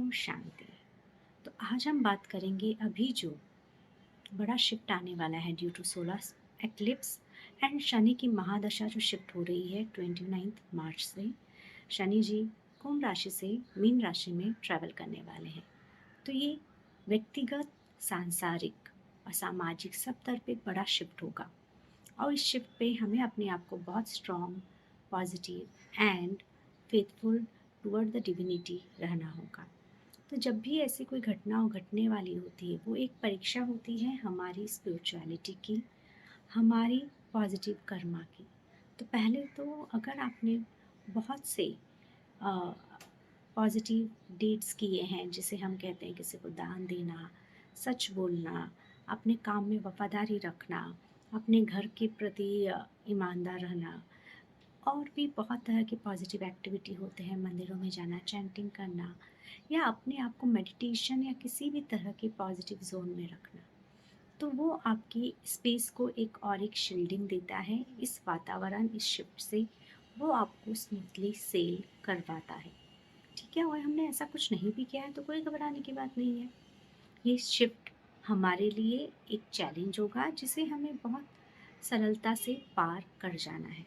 ओम शांति। तो आज हम बात करेंगे अभी जो बड़ा शिफ्ट आने वाला है due to solar eclipse and Shani की महादशा जो शिफ्ट हो रही है 29 मार्च से। शनि जी कुंभ राशि से मीन राशि में ट्रैवल करने वाले हैं। तो ये व्यक्तिगत, सांसारिक और सामाजिक सब तरफ एक बड़ा शिफ्ट होगा और इस शिफ्ट पे हमें अपने आप को बहुत strong, positive and faithful toward the divinity रहना होगा। तो जब भी ऐसी कोई घटना घटने वाली होती है, वो एक परीक्षा होती है हमारी स्पिरिचुअलिटी की, हमारी पॉजिटिव कर्मा की। तो पहले तो अगर आपने बहुत से पॉजिटिव डीड्स किए हैं, जिसे हम कहते हैं किसी को दान देना, सच बोलना, अपने काम में वफादारी रखना, अपने घर के प्रति ईमानदार रहना, और भी बहुत तरह के पॉजिटिव एक्टिविटी होते हैं, मंदिरों में जाना, चैंटिंग करना, या अपने आप को मेडिटेशन या किसी भी तरह के पॉजिटिव जोन में रखना। तो वो आपकी स्पेस को एक और एक शील्डिंग देता है। इस वातावरण, इस शिफ्ट से वो आपको स्मूथली सेल करवाता है। ठीक है, और हमने ऐसा कुछ नहीं भी किया है तो कोई घबराने की बात नहीं है। ये शिफ्ट हमारे लिए एक चैलेंज होगा जिसे हमें बहुत सरलता से पार कर जाना है,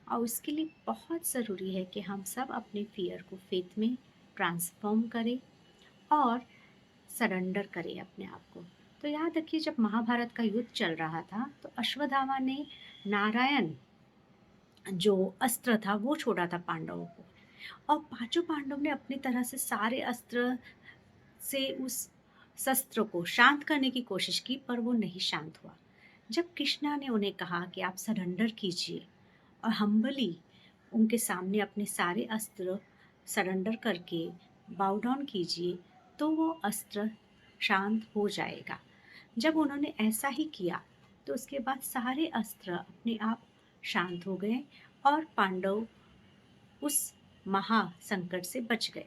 और उसके लिए बहुत ज़रूरी है कि हम सब अपने फियर को फेथ में ट्रांसफॉर्म करें और सरेंडर करें अपने आप को। तो याद रखिए, जब महाभारत का युद्ध चल रहा था तो अश्वत्थामा ने नारायण जो अस्त्र था वो छोड़ा था पांडवों को, और पांचों पांडव ने अपनी तरह से सारे अस्त्र से उस शस्त्र को शांत करने की कोशिश की, पर वो नहीं शांत हुआ। जब कृष्णा ने उन्हें कहा कि आप सरेंडर कीजिए और हम्बली उनके सामने अपने सारे अस्त्र सरेंडर करके बाउ डाउन कीजिए, तो वो अस्त्र शांत हो जाएगा। जब उन्होंने ऐसा ही किया तो उसके बाद सारे अस्त्र अपने आप शांत हो गए और पांडव उस महा संकट से बच गए।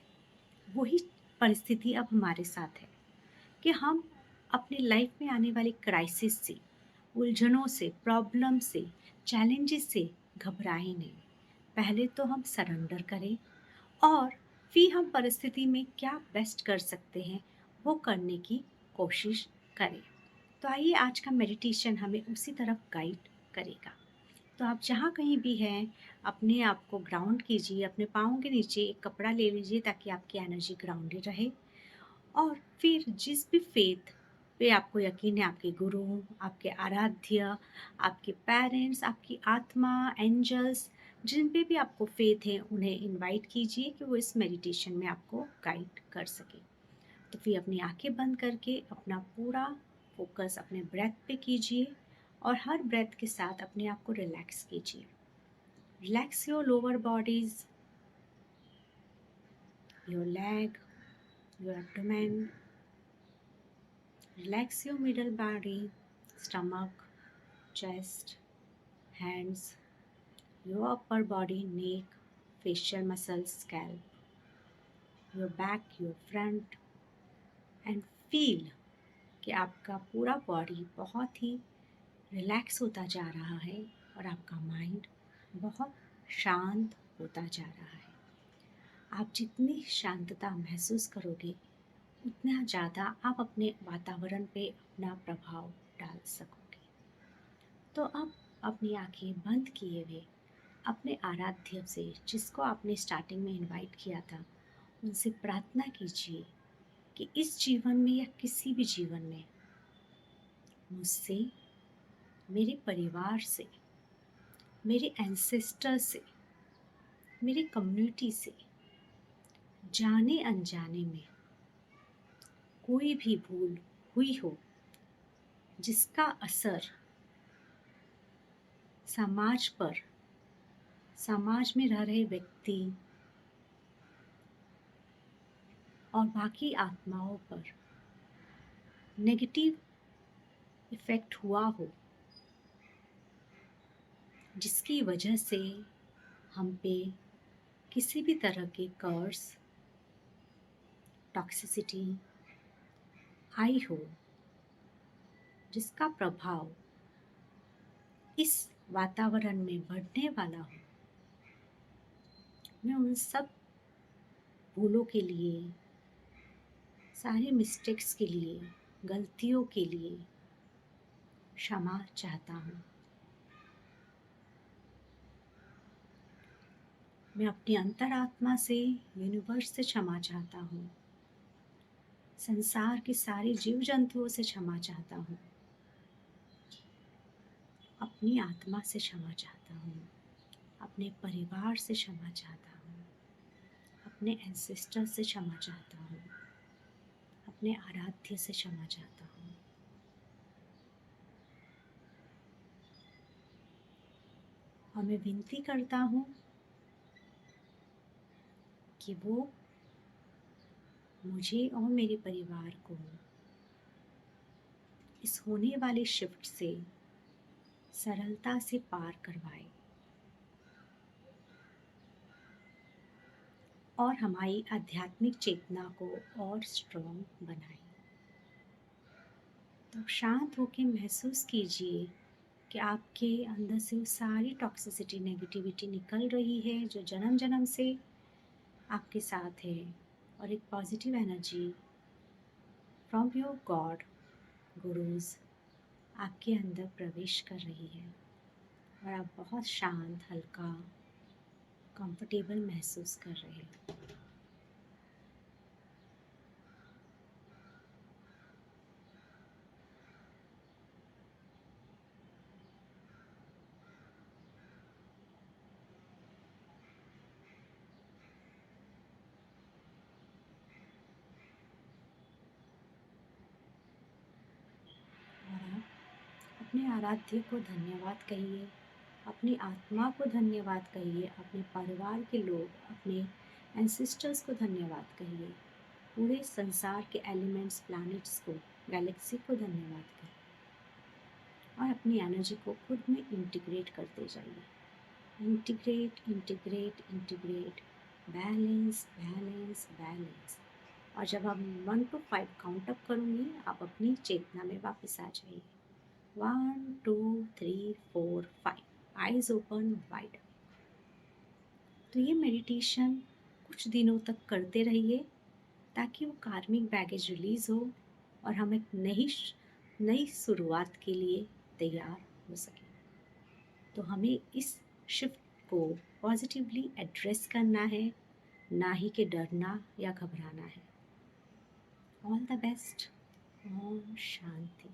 वही परिस्थिति अब हमारे साथ है कि हम अपनी लाइफ में आने वाली क्राइसिस से, उलझनों से, प्रॉब्लम से, चैलेंजेस से घबराएं नहीं। पहले तो हम सरेंडर करें और फिर हम परिस्थिति में क्या बेस्ट कर सकते हैं वो करने की कोशिश करें। तो आइए, आज का मेडिटेशन हमें उसी तरफ गाइड करेगा। तो आप जहाँ कहीं भी हैं, अपने आप को ग्राउंड कीजिए, अपने पाँव के नीचे एक कपड़ा ले लीजिए ताकि आपकी एनर्जी ग्राउंडेड रहे। और फिर जिस भी फेथ पे आपको यकीन है, आपके गुरु, आपके आराध्य, आपके पेरेंट्स, आपकी आत्मा, एंजल्स, जिन पे भी आपको फेथ है, उन्हें इनवाइट कीजिए कि वो इस मेडिटेशन में आपको गाइड कर सके। तो फिर अपनी आंखें बंद करके अपना पूरा फोकस अपने ब्रेथ पे कीजिए और हर ब्रेथ के साथ अपने आप को रिलैक्स कीजिए। Relax your lower bodies, your leg, your abdomen. Relax your middle body, stomach, chest, hands, your upper body, neck, facial muscles, scalp, your back, your front, and feel कि आपका पूरा बॉडी बहुत ही रिलैक्स होता जा रहा है और आपका माइंड बहुत शांत होता जा रहा है। आप जितनी शांतता महसूस करोगे, उतना ज़्यादा आप अपने वातावरण पे अपना प्रभाव डाल सकोगे। तो अब अपनी आंखें बंद किए हुए अपने आराध्य से, जिसको आपने स्टार्टिंग में इनवाइट किया था, उनसे प्रार्थना कीजिए कि इस जीवन में या किसी भी जीवन में मुझसे, मेरे परिवार से, मेरे एंसेस्टर से, मेरी कम्युनिटी से जाने अनजाने में कोई भी भूल हुई हो, जिसका असर समाज पर, समाज में रह रहे व्यक्ति और बाकी आत्माओं पर नेगेटिव इफ़ेक्ट हुआ हो, जिसकी वजह से हम पे किसी भी तरह के कर्स, टॉक्सिसिटी आई हो, जिसका प्रभाव इस वातावरण में बढ़ने वाला हो, मैं उन सब भूलों के लिए सारे मिस्टेक्स के लिए, गलतियों के लिए क्षमा चाहता हूँ। मैं अपनी अंतरात्मा से, यूनिवर्स से क्षमा चाहता हूँ। संसार के सारे जीव जंतुओं से क्षमा चाहता हूँ। अपनी आत्मा से क्षमा चाहता हूँ। अपने परिवार से क्षमा चाहता हूँ। अपने एंसेस्टर से क्षमा चाहता हूँ। अपने आराध्य से क्षमा चाहता हूँ। और मैं विनती करता हूँ कि वो मुझे और मेरे परिवार को इस होने वाली शिफ्ट से सरलता से पार करवाए और हमारी आध्यात्मिक चेतना को और स्ट्रॉन्ग बनाए। तो शांत होकर महसूस कीजिए कि आपके अंदर से वो सारी टॉक्सिसिटी, नेगेटिविटी निकल रही है जो जन्म जन्म से आपके साथ है, और एक positive energy from your god, gurus, आपके अंदर प्रवेश कर रही है और आप बहुत शांत, हल्का, कंफर्टेबल महसूस कर रहे हैं। और आप अपने आराध्य को धन्यवाद कहिए, अपनी आत्मा को धन्यवाद कहिए, अपने परिवार के लोग, अपने एंसेस्टर्स को धन्यवाद कहिए, पूरे संसार के एलिमेंट्स, प्लैनेट्स को, गैलेक्सी को धन्यवाद कहिए और अपनी एनर्जी को खुद में इंटीग्रेट करते जाइए। Integrate, integrate, integrate, balance, balance, balance. और जब आप 1 to 5 काउंट अप करूँगी, आप अपनी चेतना में वापस आ जाइए। 1 2 3 4 5, आइज ओपन वाइड। तो ये मेडिटेशन कुछ दिनों तक करते रहिए ताकि वो कार्मिक बैगेज रिलीज़ हो और हम एक नई शुरुआत के लिए तैयार हो सकें। तो हमें इस शिफ्ट को पॉजिटिवली एड्रेस करना है, ना ही कि डरना या घबराना है। All the best. ओम शांति।